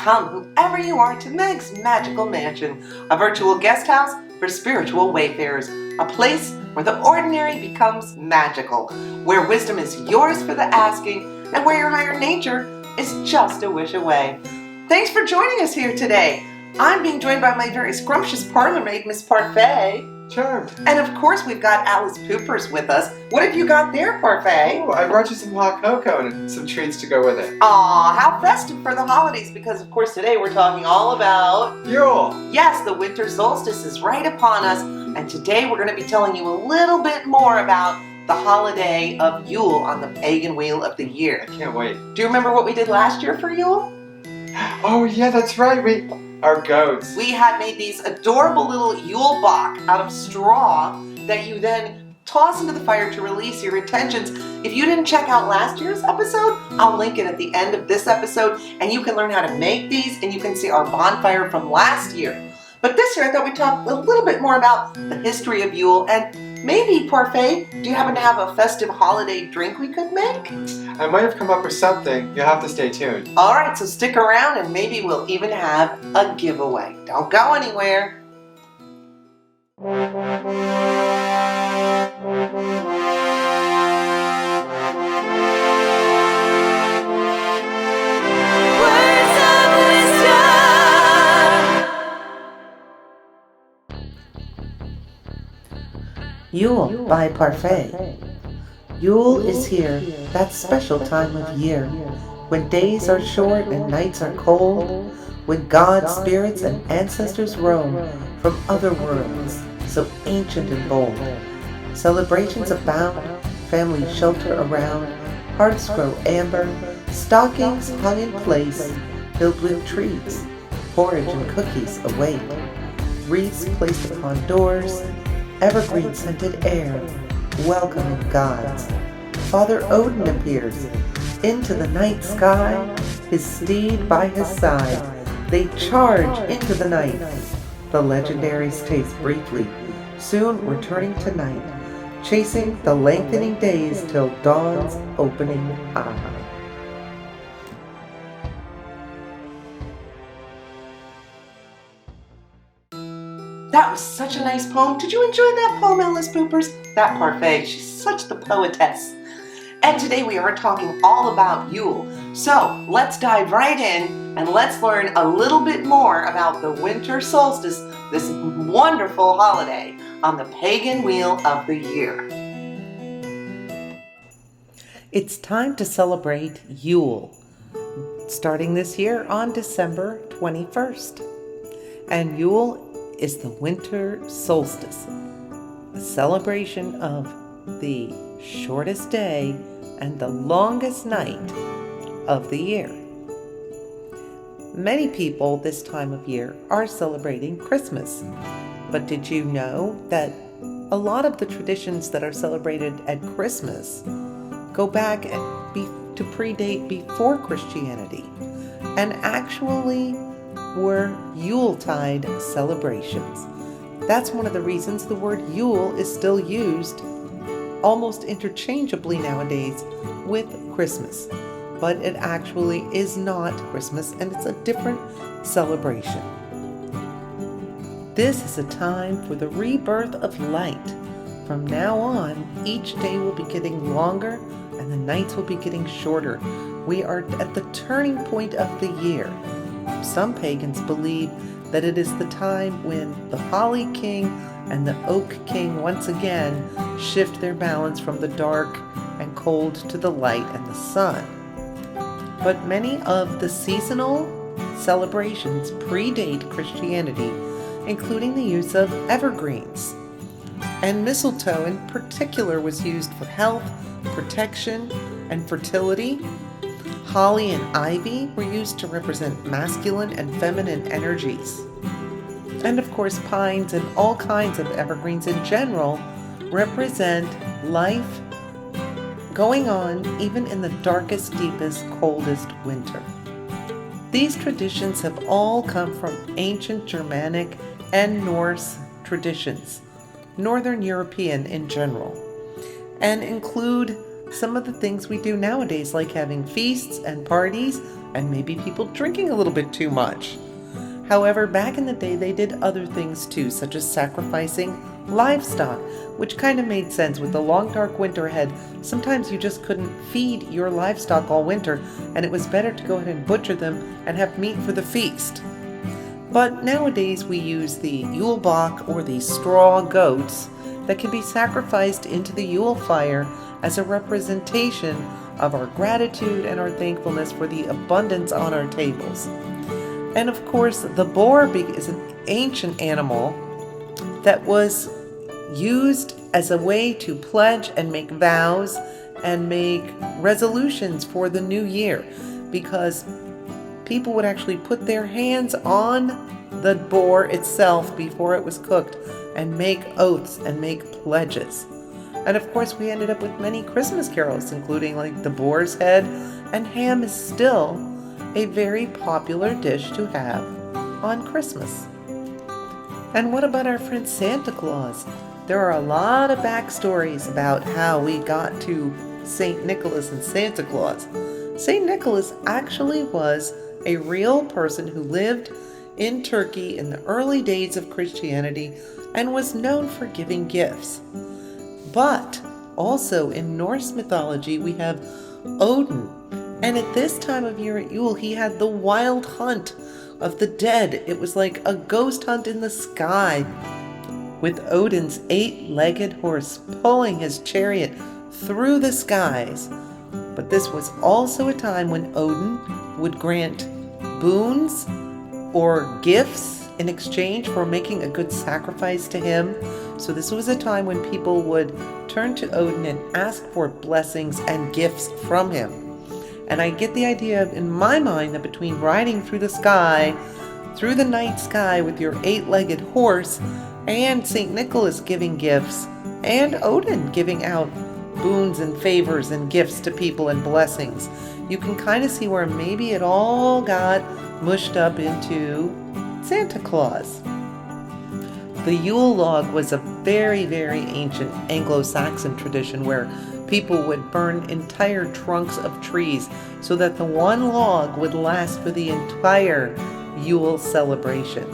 Welcome, whoever you are, to Meg's Magical Mansion, a virtual guest house for spiritual wayfarers, a place where the ordinary becomes magical, where wisdom is yours for the asking, and where your higher nature is just a wish away. Thanks for joining us here today. I'm being joined by my very scrumptious parlor maid, Miss Parfait. Charmed. And of course, we've got Alice Poopers with us. What have you got there, Parfait? Oh, I brought you some hot cocoa and some treats to go with it. Aw, how festive for the holidays, because of course today we're talking all about Yule. Yes, the winter solstice is right upon us, and today we're going to be telling you a little bit more about the holiday of Yule on the pagan wheel of the year. I can't wait. Do you remember what we did last year for Yule? Oh yeah, that's right. Our goats. We had made these adorable little Yule Bock out of straw that you then toss into the fire to release your intentions. If you didn't check out last year's episode, I'll link it at the end of this episode, and you can learn how to make these, and you can see our bonfire from last year. But this year I thought we'd talk a little bit more about the history of Yule, and maybe, Parfait, do you happen to have a festive holiday drink we could make? I might have come up with something. You'll have to stay tuned. Alright, so stick around and maybe we'll even have a giveaway. Don't go anywhere. Yule by Parfait. Yule is here, that special time of year, when days are short and nights are cold, when God's spirits and ancestors roam from other worlds, so ancient and bold. Celebrations abound, families shelter around, hearts grow amber, stockings hung in place, filled with treats, porridge and cookies await, wreaths placed upon doors, evergreen scented air, welcoming gods. Father Odin appears into the night sky, his steed by his side. They charge into the night. The legendaries taste briefly, soon returning to night, chasing the lengthening days till dawn's opening eye. That was such a nice poem. Did you enjoy that poem, Alice Poopers? That Parfait, she's such the poetess. And today we are talking all about Yule. So let's dive right in and let's learn a little bit more about the winter solstice, this wonderful holiday on the pagan wheel of the year. It's time to celebrate Yule, starting this year on December 21st. And Yule is the winter solstice, a celebration of the shortest day and the longest night of the year. Many people this time of year are celebrating Christmas, but did you know that a lot of the traditions that are celebrated at Christmas go back to predate before Christianity and actually were Yuletide celebrations. That's one of the reasons the word Yule is still used almost interchangeably nowadays with Christmas. But it actually is not Christmas, and it's a different celebration. This is a time for the rebirth of light. From now on, each day will be getting longer and the nights will be getting shorter. We are at the turning point of the year. Some pagans believe that it is the time when the Holly King and the Oak King once again shift their balance from the dark and cold to the light and the sun. But many of the seasonal celebrations predate Christianity, including the use of evergreens. And mistletoe in particular was used for health, protection, and fertility. Holly and ivy were used to represent masculine and feminine energies. And of course, pines and all kinds of evergreens in general represent life going on even in the darkest, deepest, coldest winter. These traditions have all come from ancient Germanic and Norse traditions, Northern European in general, and include some of the things we do nowadays, like having feasts and parties and maybe people drinking a little bit too much. However, back in the day, they did other things too, such as sacrificing livestock, which kind of made sense. With the long dark winter ahead, sometimes you just couldn't feed your livestock all winter, and it was better to go ahead and butcher them and have meat for the feast. But nowadays we use the Yule bok or the straw goats that can be sacrificed into the Yule fire as a representation of our gratitude and our thankfulness for the abundance on our tables. And of course, the boar is an ancient animal that was used as a way to pledge and make vows and make resolutions for the new year, because people would actually put their hands on the boar itself before it was cooked and make oaths and make pledges. And of course, we ended up with many Christmas carols, including like the boar's head, and ham is still a very popular dish to have on Christmas. And what about our friend Santa Claus? There are a lot of backstories about how we got to St. Nicholas and Santa Claus. St. Nicholas actually was a real person who lived in Turkey in the early days of Christianity and was known for giving gifts. But also in Norse mythology, we have Odin. And at this time of year at Yule, he had the wild hunt of the dead. It was like a ghost hunt in the sky, with Odin's 8-legged horse pulling his chariot through the skies. But this was also a time when Odin would grant boons or gifts in exchange for making a good sacrifice to him. So this was a time when people would turn to Odin and ask for blessings and gifts from him. And I get the idea in my mind that between riding through the sky, through the night sky with your 8-legged horse, and St. Nicholas giving gifts, and Odin giving out boons and favors and gifts to people and blessings, you can kind of see where maybe it all got mushed up into Santa Claus. The Yule log was a very, very ancient Anglo-Saxon tradition where people would burn entire trunks of trees so that the one log would last for the entire Yule celebration.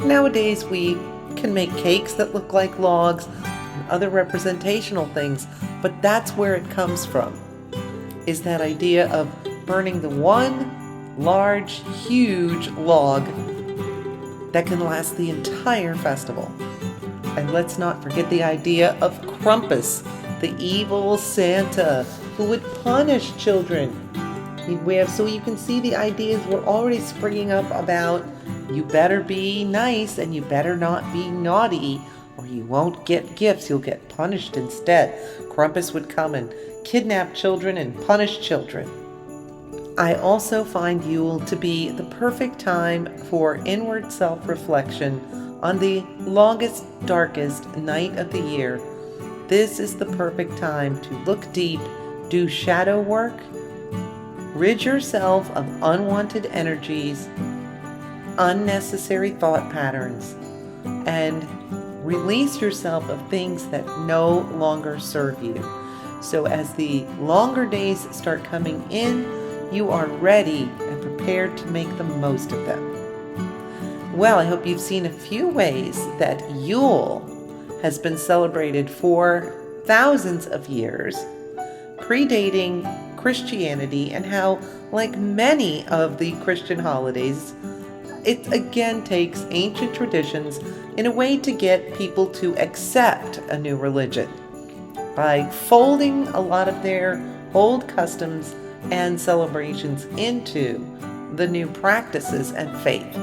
Nowadays we can make cakes that look like logs and other representational things, but that's where it comes from, is that idea of burning the one large, huge log that can last the entire festival. And let's not forget the idea of Krampus, the evil Santa who would punish children. So you can see the ideas were already springing up about you better be nice and you better not be naughty, or you won't get gifts, you'll get punished instead. Krampus would come and kidnap children and punish children. I also find Yule to be the perfect time for inward self-reflection on the longest, darkest night of the year. This is the perfect time to look deep, do shadow work, rid yourself of unwanted energies, unnecessary thought patterns, and release yourself of things that no longer serve you. So as the longer days start coming in, you are ready and prepared to make the most of them. Well, I hope you've seen a few ways that Yule has been celebrated for thousands of years, predating Christianity, and how, like many of the Christian holidays, it again takes ancient traditions in a way to get people to accept a new religion by folding a lot of their old customs and celebrations into the new practices and faith.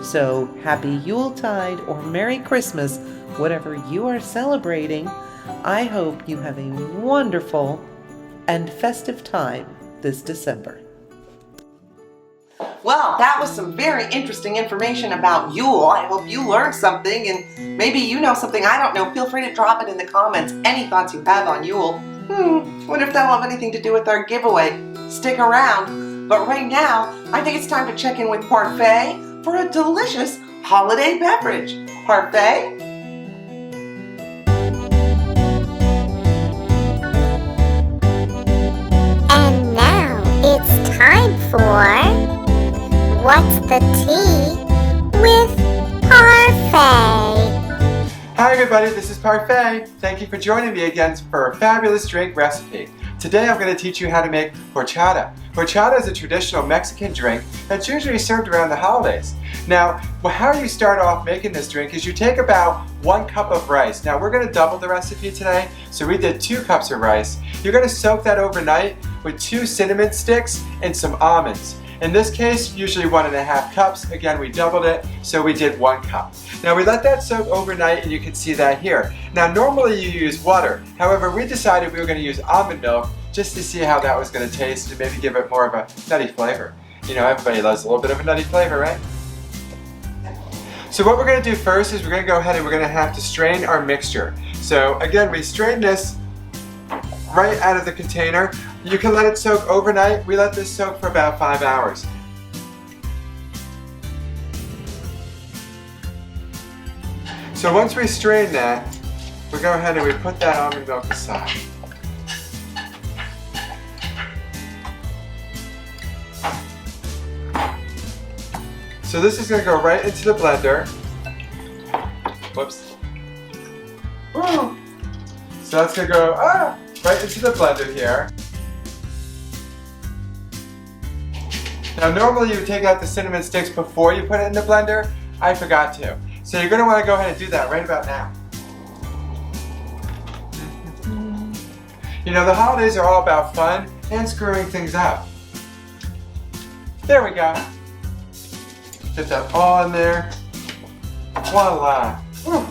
So happy Yuletide or Merry Christmas, whatever you are celebrating. I hope you have a wonderful and festive time this December. Well, that was some very interesting information about Yule. I hope you learned something, and maybe you know something I don't know. Feel free to drop it in the comments, any thoughts you have on Yule. Wonder if that'll have anything to do with our giveaway. Stick around. But right now, I think it's time to check in with Parfait for a delicious holiday beverage. Parfait? And now it's time for the tea with Parfait. Hi everybody, this is Parfait. Thank you for joining me again for a fabulous drink recipe. Today I'm going to teach you how to make horchata. Horchata is a traditional Mexican drink that's usually served around the holidays. Now, how you start off making this drink is you take about 1 cup of rice. Now we're going to double the recipe today, so we did 2 cups of rice. You're going to soak that overnight with 2 cinnamon sticks and some almonds. In this case, usually 1.5 cups. Again, we doubled it, so we did 1 cup. Now we let that soak overnight, and you can see that here. Now normally you use water. However, we decided we were going to use almond milk just to see how that was going to taste and maybe give it more of a nutty flavor. You know, everybody loves a little bit of a nutty flavor, right? So what we're going to do first is we're going to go ahead and we're going to have to strain our mixture. So again, we strain this right out of the container. You can let it soak overnight. We let this soak for about 5 hours. So once we strain that, we go ahead and we put that almond milk aside. So this is going to go right into the blender. Whoops. Woo. So that's going to go right into the blender here. Now normally you would take out the cinnamon sticks before you put it in the blender. I forgot to. So you're going to want to go ahead and do that right about now. You know, the holidays are all about fun and screwing things up. There we go. Get that all in there. Voila. Woo.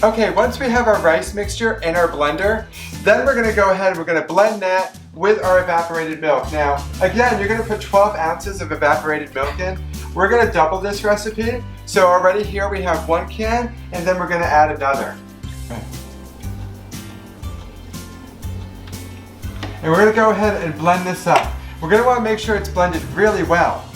Okay, once we have our rice mixture in our blender, then we're going to go ahead and we're going to blend that with our evaporated milk. Now, again, you're going to put 12 ounces of evaporated milk in. We're going to double this recipe. So already here we have 1 can, and then we're going to add another. And we're going to go ahead and blend this up. We're going to want to make sure it's blended really well.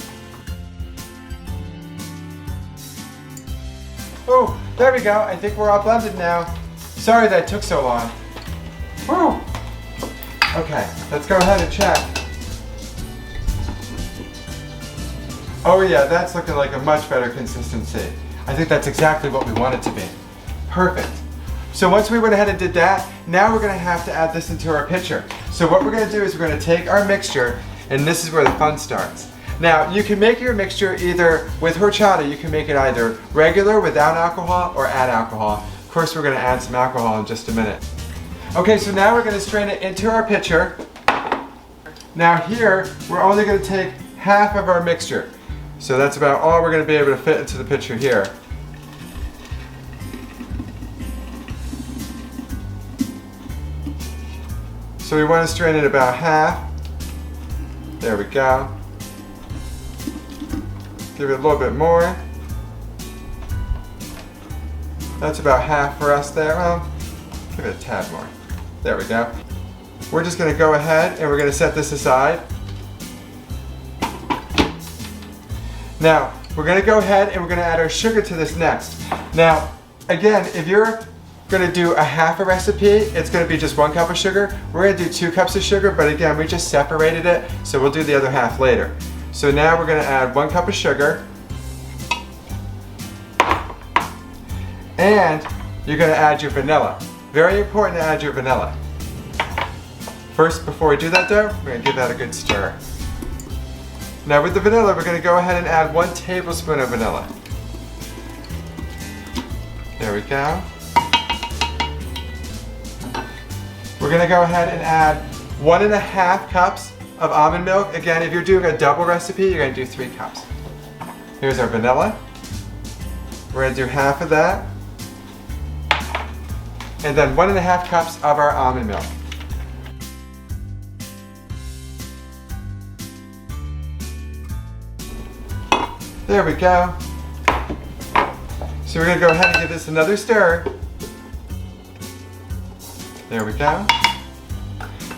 Oh, there we go. I think we're all blended now. Sorry that took so long. Woo. Okay, let's go ahead and check. Oh yeah, that's looking like a much better consistency. I think that's exactly what we want it to be. Perfect. So once we went ahead and did that, now we're going to have to add this into our pitcher. So what we're going to do is we're going to take our mixture, and this is where the fun starts. Now, you can make your mixture either with horchata, you can make it either regular without alcohol or add alcohol. Of course, we're going to add some alcohol in just a minute. Okay, so now we're going to strain it into our pitcher. Now here, we're only going to take half of our mixture. So that's about all we're going to be able to fit into the pitcher here. So we want to strain it about half. There we go. Give it a little bit more. That's about half for us there. Well, give it a tad more. There we go. We're just going to go ahead and we're going to set this aside. Now, we're going to go ahead and we're going to add our sugar to this next. Now, again, if you're going to do a half a recipe, it's going to be just 1 cup of sugar. We're going to do 2 cups of sugar, but again, we just separated it, so we'll do the other half later. So now we're going to add 1 cup of sugar. And you're going to add your vanilla. Very important to add your vanilla. First, before we do that though, we're going to give that a good stir. Now with the vanilla, we're going to go ahead and add 1 tablespoon of vanilla. There we go. We're going to go ahead and add 1.5 cups of almond milk. Again, if you're doing a double recipe, you're going to do 3 cups. Here's our vanilla. We're going to do half of that. And then 1.5 cups of our almond milk. There we go. So we're going to go ahead and give this another stir. There we go.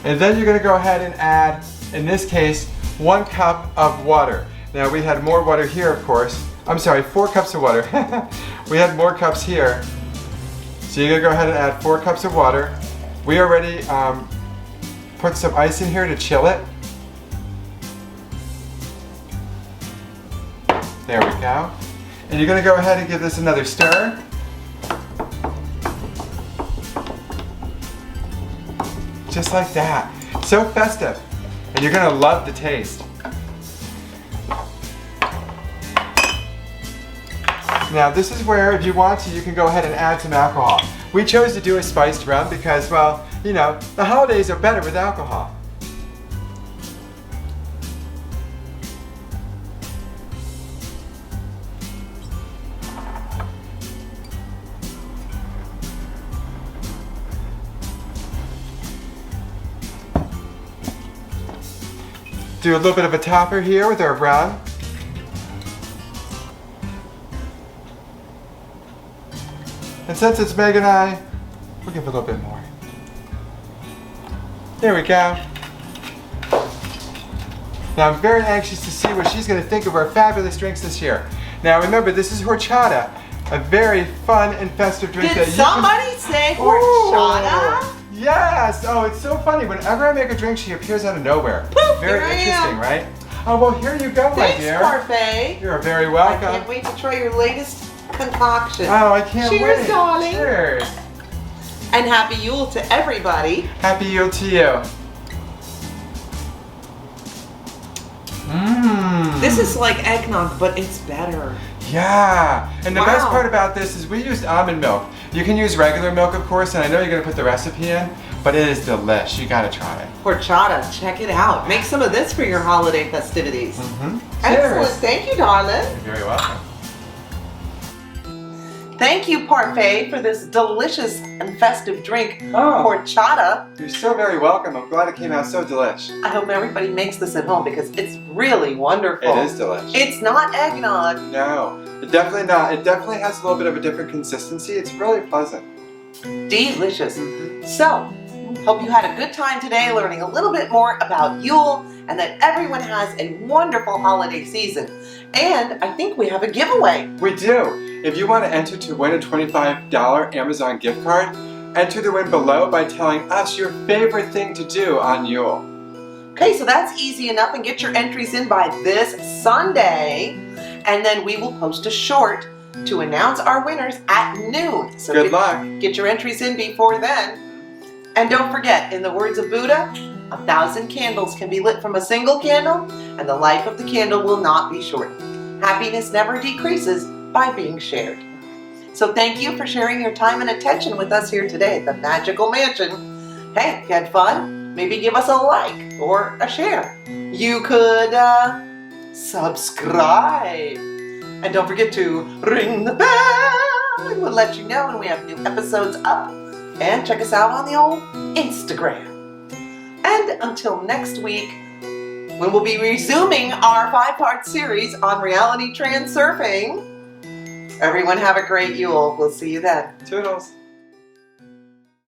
And then you're going to go ahead and add, in this case, 1 cup of water. Now we had more water here, of course. I'm sorry, 4 cups of water. We had more cups here. So you're going to go ahead and add 4 cups of water. We already put some ice in here to chill it. we go. And you're going to go ahead and give this another stir. Just like that. So festive. And you're going to love the taste. Now this is where, if you want to, you can go ahead and add some alcohol. We chose to do a spiced rum because, well, you know, the holidays are better with alcohol. Do a little bit of a topper here with our rum. And since it's Meg and I, we'll give a little bit more. There we go. Now I'm very anxious to see what she's going to think of our fabulous drinks this year. Now remember, this is horchata, a very fun and festive drink Did that somebody say horchata? Yes! Oh, it's so funny. Whenever I make a drink, she appears out of nowhere. Poof, Very here I interesting, am. right? Oh, well, here you go, my Thanks, dear. Parfait. You're very I welcome. can't wait to try your latest concoction. Oh, I can't wait. Cheers, darling. Cheers. And happy Yule to everybody. Happy Yule to you. Mmm. This is like eggnog, but it's better. Yeah. And the best Wow. part about this is we used almond milk. You can use regular milk, of course, and I know you're going to put the recipe in, but it is delish. You got to try it. Horchata, check it out. Make some of this for your holiday festivities. Mm-hmm. Excellent. Cheers. Thank you, darling. You're very welcome. Thank you, Parfait, for this delicious and festive drink, Oh. horchata. You're so very welcome. I'm glad it came out so delish. I hope everybody makes this at home because it's really wonderful. It is delish. It's not eggnog. No, it definitely not. It definitely has a little bit of a different consistency. It's really pleasant. Delicious. So, hope you had a good time today learning a little bit more about Yule and that everyone has a wonderful holiday season. And I think we have a giveaway. We do. If you want to enter to win a $25 Amazon gift card, enter the win below by telling us your favorite thing to do on Yule. Okay, so that's easy enough, and get your entries in by this Sunday. And then we will post a short to announce our winners at noon. So Good luck. Get your entries in before then. And don't forget, in the words of Buddha, 1,000 candles can be lit from a single candle, and the life of the candle will not be shortened. Happiness never decreases by being shared. So thank you for sharing your time and attention with us here today at the Magical Mansion. Hey, you had fun? Maybe give us a like or a share. You could subscribe. And don't forget to ring the bell. We'll let you know when we have new episodes up. And check us out on the old Instagram. And until next week, when we'll be resuming our 5-part series on reality transurfing. Everyone have a great Yule. We'll see you then. Toodles.